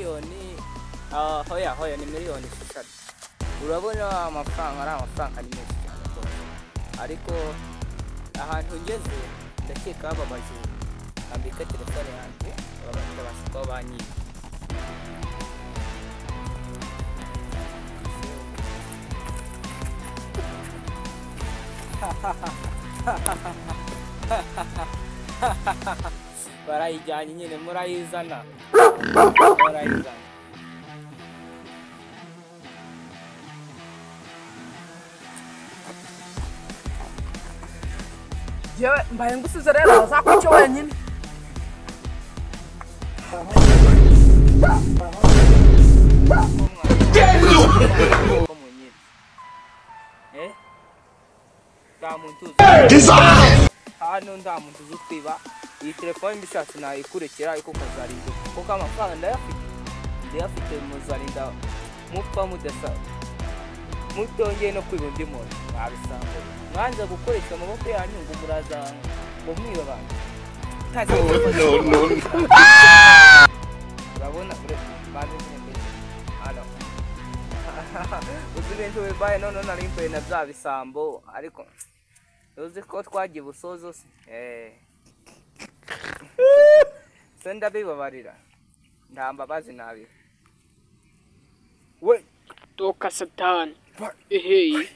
miliyoni hoya ni miliyoni 6. Urabona amafaranga ari amafaranga ni menshi cyane rwose, ariko ahantu ngeze ndakeka babaje ambika telefone yanjye babasha kuba banyiba. Barayijyanye nyine murayizana. Jewe mbaye ngusize rero bazakwica wenyine. Hano nda muntu uzukwiba iyi telefone mbishatse nayikurekera ariko kazarinda kuko amafaranga ndayafite muzarinda mupfa mudasa mutongeye no kwiba undi muntu mwabisanga mwanza gukoresha amaboko yanyu ngo muraza ngo mwiba abantu. No. Urabona baje mbere hano uzibintu bibaye none nari mvuye na bya bisambo ariko uzi ko twagiye busozo se senda bibabarira ndambabazi nabi We toka satani ehe